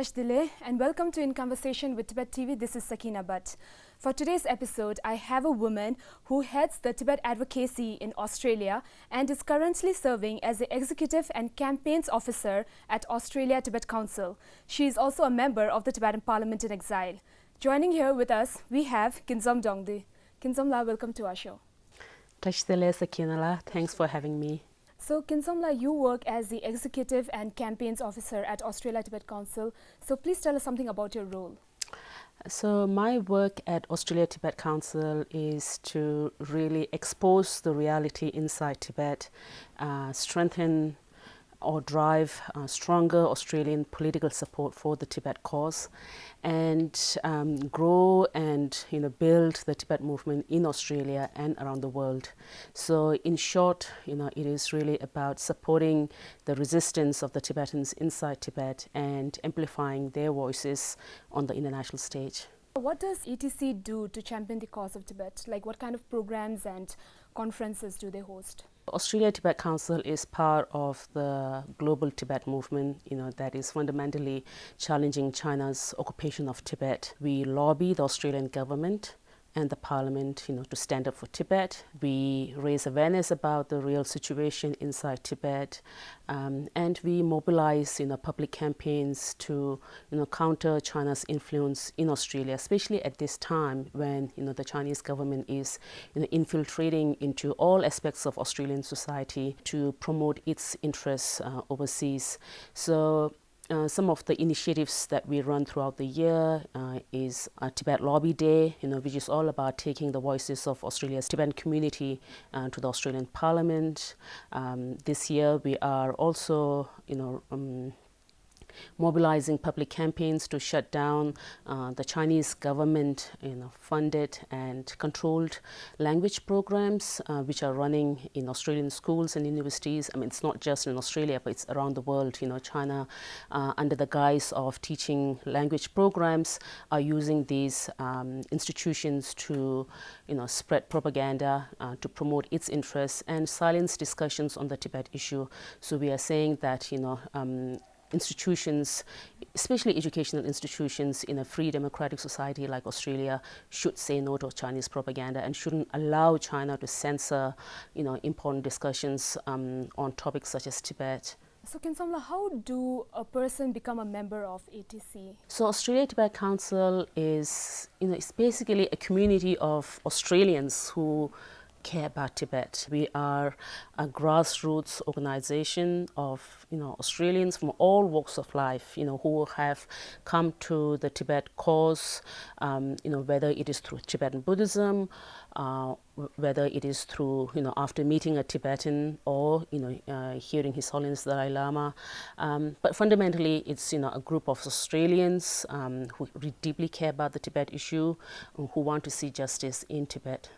Tash Dile, and welcome to In Conversation with Tibettv. This is Sakina Butt. For today's episode, I have a woman who heads the Tibet advocacy in Australia and is currently serving as the Executive and Campaigns Officer at Australia Tibet Council. She is also a member of the Tibetan Parliament in Exile. Joining here with us, we have Kyinzom Dongdue. Kyinzom La, welcome to our show. Tash Dile, Sakina La, thanks for having me. So Kyinzom La, you work as the Executive and Campaigns Officer at Australia Tibet Council. So please tell us something about your role. So my work at Australia Tibet Council is to really expose the reality inside Tibet, strengthen or drive stronger Australian political support for the Tibet cause, and grow and build the Tibet movement in Australia and around the world. So in short, it is really about supporting the resistance of the Tibetans inside Tibet and amplifying their voices on the international stage. What does ETC do to champion the cause of Tibet? Like, what kind of programs and conferences do they host? Australia Tibet Council is part of the global Tibet movement, that is fundamentally challenging China's occupation of Tibet. We lobby the Australian government and the parliament, to stand up for Tibet. We raise awareness about the real situation inside Tibet, and we mobilize, public campaigns to, counter China's influence in Australia, especially at this time when, the Chinese government is, infiltrating into all aspects of Australian society to promote its interests overseas. So some of the initiatives that we run throughout the year is a Tibet Lobby Day, which is all about taking the voices of Australia's Tibetan community to the Australian Parliament. This year we are also, mobilizing public campaigns to shut down the Chinese government funded and controlled language programs which are running in Australian schools and universities. I mean, it's not just in Australia, but it's around the world. China, under the guise of teaching language programs, are using these institutions to spread propaganda, to promote its interests and silence discussions on the Tibet issue. So we are saying that institutions, especially educational institutions in a free democratic society like Australia, should say no to Chinese propaganda and shouldn't allow China to censor, important discussions on topics such as Tibet. So Kyinzom La, how do a person become a member of ATC? So Australia Tibet Council is, it's basically a community of Australians who care about Tibet. We are a grassroots organization of Australians from all walks of life, who have come to the Tibet cause, whether it is through Tibetan Buddhism, whether it is through after meeting a Tibetan or hearing His Holiness the Dalai Lama, but fundamentally it's a group of Australians who deeply care about the Tibet issue, who want to see justice in Tibet.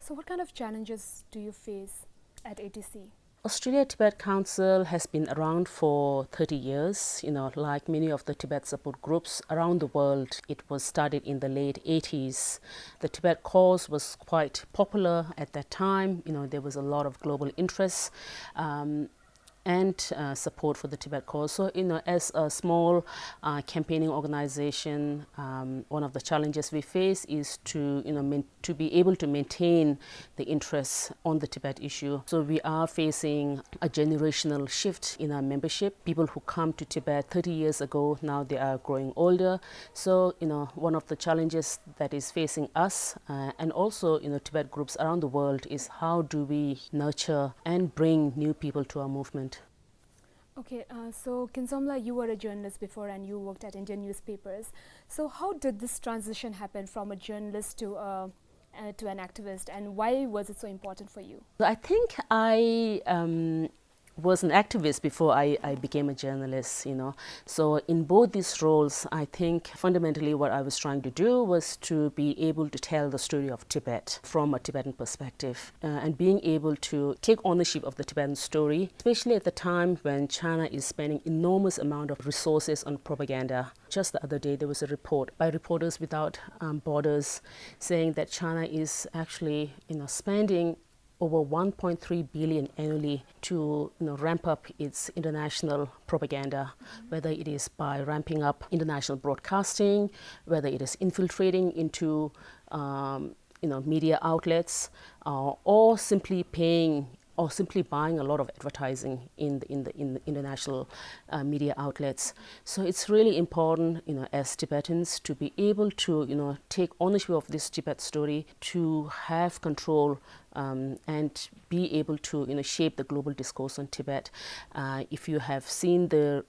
So what kind of challenges do you face at ATC? Australia Tibet Council has been around for 30 years. Like many of the Tibet support groups around the world, it was started in the late 80s. The Tibet cause was quite popular at that time. There was a lot of global interest and support for the Tibet cause. So, as a small campaigning organization, one of the challenges we face is to, to be able to maintain the interests on the Tibet issue. So we are facing a generational shift in our membership. People who come to Tibet 30 years ago, now they are growing older. So, one of the challenges that is facing us and also, Tibet groups around the world is how do we nurture and bring new people to our movement. Okay, so Kyinzom La, you were a journalist before and you worked at Indian newspapers. So how did this transition happen from a journalist to an activist, and why was it so important for you? I think I was an activist before I became a journalist, So in both these roles, I think fundamentally what I was trying to do was to be able to tell the story of Tibet from a Tibetan perspective and being able to take ownership of the Tibetan story, especially at the time when China is spending enormous amount of resources on propaganda. Just the other day, there was a report by Reporters Without Borders saying that China is actually, spending over 1.3 billion annually to ramp up its international propaganda, whether it is by ramping up international broadcasting, whether it is infiltrating into media outlets, or simply paying or simply buying a lot of advertising in the international media outlets. So it's really important, as Tibetans, to be able to, take ownership of this Tibet story, to have control and be able to, shape the global discourse on Tibet. If you have seen the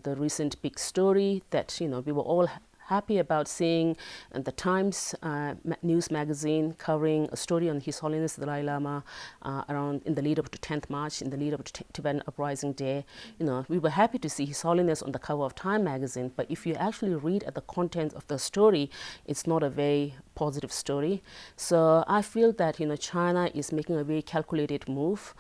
recent big story that, we were all happy about seeing the Times news magazine covering a story on His Holiness the Dalai Lama around in the lead up to 10th March, in the lead up to Tibetan Uprising Day. We were happy to see His Holiness on the cover of Time magazine, but if you actually read at the content of the story, it's not a very positive story. So I feel that China is making a very calculated move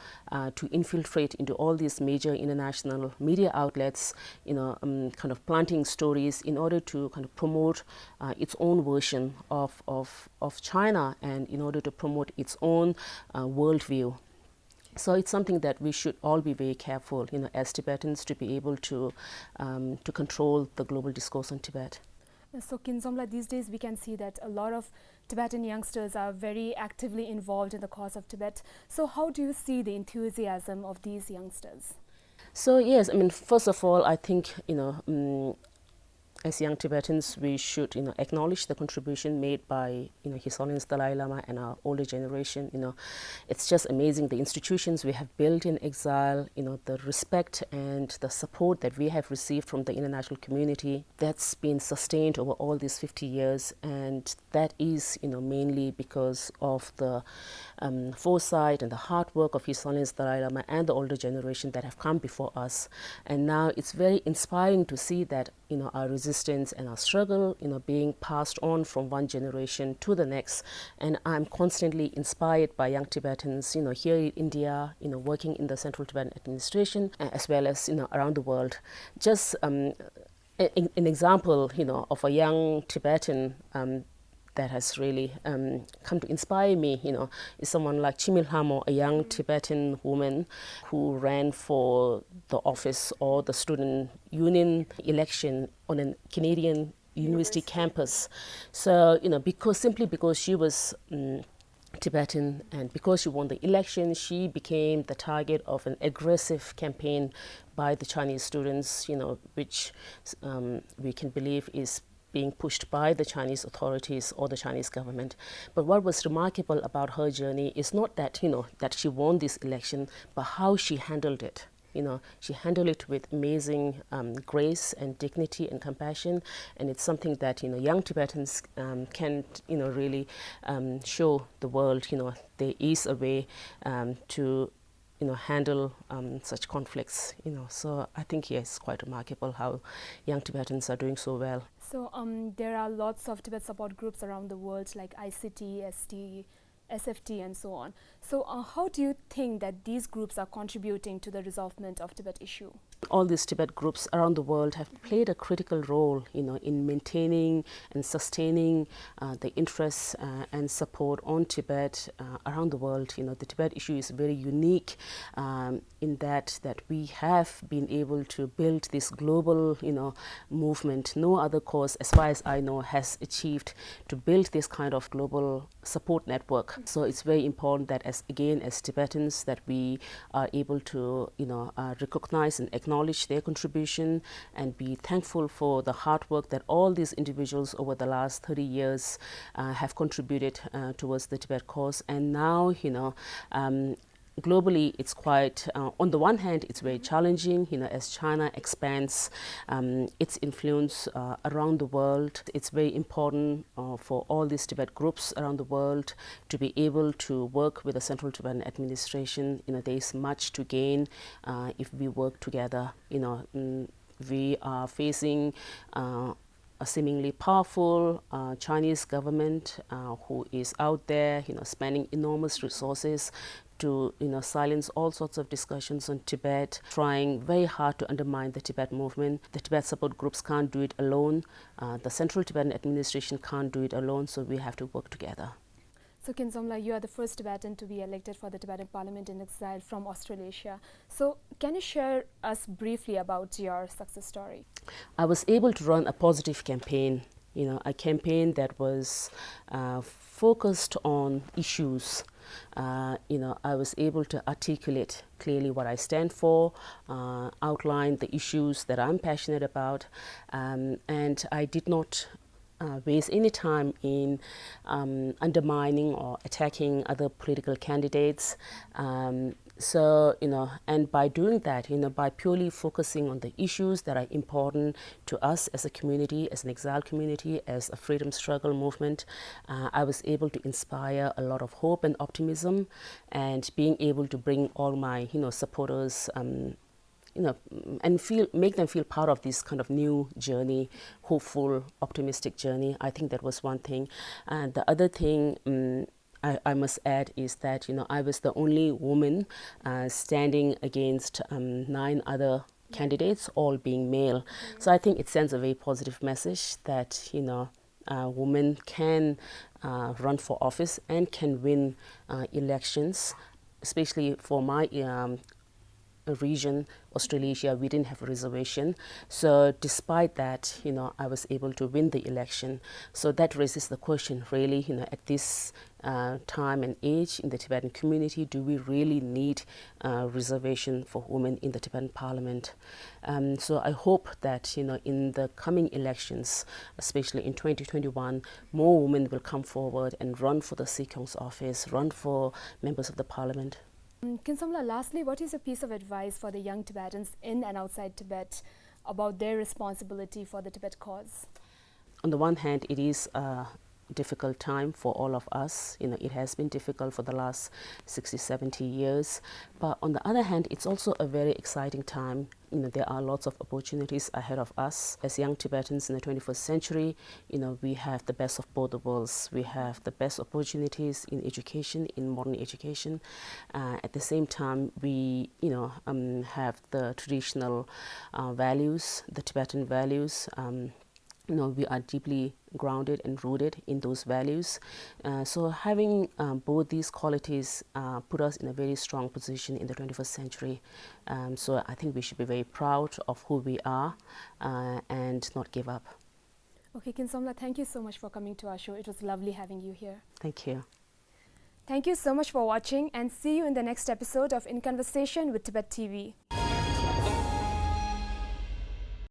to infiltrate into all these major international media outlets, kind of planting stories in order to kind of promote its own version of China, and in order to promote its own worldview. So it's something that we should all be very careful, as Tibetans, to be able to control the global discourse on Tibet. So Kyinzom, these days we can see that a lot of Tibetan youngsters are very actively involved in the cause of Tibet. So how do you see the enthusiasm of these youngsters? So yes, first of all, I think, as young Tibetans, we should, acknowledge the contribution made by, His Holiness Dalai Lama and our older generation. It's just amazing the institutions we have built in exile, the respect and the support that we have received from the international community. That's been sustained over all these 50 years, and that is, mainly because of the foresight and the hard work of His Holiness Dalai Lama and the older generation that have come before us. And now it's very inspiring to see that, our resistance and our struggle, being passed on from one generation to the next. And I'm constantly inspired by young Tibetans, here in India, working in the Central Tibetan Administration, as well as, around the world. Just an example, of a young Tibetan that has really come to inspire me, is someone like Chimilhamo, a young Tibetan woman who ran for the office or the student union election on a Canadian university campus. So, simply because she was Tibetan, and because she won the election, she became the target of an aggressive campaign by the Chinese students, which we can believe is being pushed by the Chinese authorities or the Chinese government. But what was remarkable about her journey is not that, that she won this election, but how she handled it. She handled it with amazing grace and dignity and compassion, and it's something that young Tibetans can really show the world. There is a way to handle such conflicts. So I think it's quite remarkable how young Tibetans are doing so well. So there are lots of Tibet support groups around the world, like ICT, ST, SFT, and so on. So how do you think that these groups are contributing to the resolvement of Tibet issue? All these Tibet groups around the world have played a critical role, in maintaining and sustaining the interests and support on Tibet around the world. The Tibet issue is very unique in that we have been able to build this global, movement. No other cause, as far as I know, has achieved to build this kind of global support network. So it's very important that, as Tibetans, that we are able to, recognize and acknowledge their contribution and be thankful for the hard work that all these individuals over the last 30 years have contributed towards the Tibet cause. And now, globally, it's quite, on the one hand, it's very challenging, as China expands its influence around the world. It's very important for all these Tibet groups around the world to be able to work with the Central Tibetan Administration. There is much to gain if we work together. We are facing a seemingly powerful Chinese government who is out there, spending enormous resources to silence all sorts of discussions on Tibet, trying very hard to undermine the Tibet movement. The Tibet support groups can't do it alone. The Central Tibetan Administration can't do it alone, so we have to work together. So Kyinzom, you are the first Tibetan to be elected for the Tibetan Parliament in exile from Australasia. So can you share us briefly about your success story? I was able to run a positive campaign, a campaign that was focused on issues. I was able to articulate clearly what I stand for, outline the issues that I'm passionate about, and I did not waste any time in undermining or attacking other political candidates. And by doing that, by purely focusing on the issues that are important to us as a community, as an exiled community, as a freedom struggle movement, I was able to inspire a lot of hope and optimism, and being able to bring all my, supporters and make them feel part of this kind of new journey, hopeful, optimistic journey. I think that was one thing. And the other thing I must add is that, I was the only woman standing against 9 other candidates, all being male. So I think it sends a very positive message that, women can run for office and can win elections, especially for my region, Australasia, we didn't have a reservation. So despite that, I was able to win the election. So that raises the question, really, at this time and age in the Tibetan community, do we really need reservation for women in the Tibetan parliament? So I hope that, in the coming elections, especially in 2021, more women will come forward and run for the Sikyong's office, run for members of the parliament. Kyinzom, lastly, what is a piece of advice for the young Tibetans in and outside Tibet about their responsibility for the Tibet cause? On the one hand, it is a difficult time for all of us. It has been difficult for the last 60, 70 years. But on the other hand, it's also a very exciting time. There are lots of opportunities ahead of us. As young Tibetans in the 21st century, we have the best of both the worlds. We have the best opportunities in education, in modern education. At the same time, we, have the traditional values, the Tibetan values. We are deeply grounded and rooted in those values. So having both these qualities put us in a very strong position in the 21st century. So I think we should be very proud of who we are and not give up. Okay, Kyinzom, thank you so much for coming to our show. It was lovely having you here. Thank you. Thank you so much for watching, and see you in the next episode of In Conversation with Tibettv.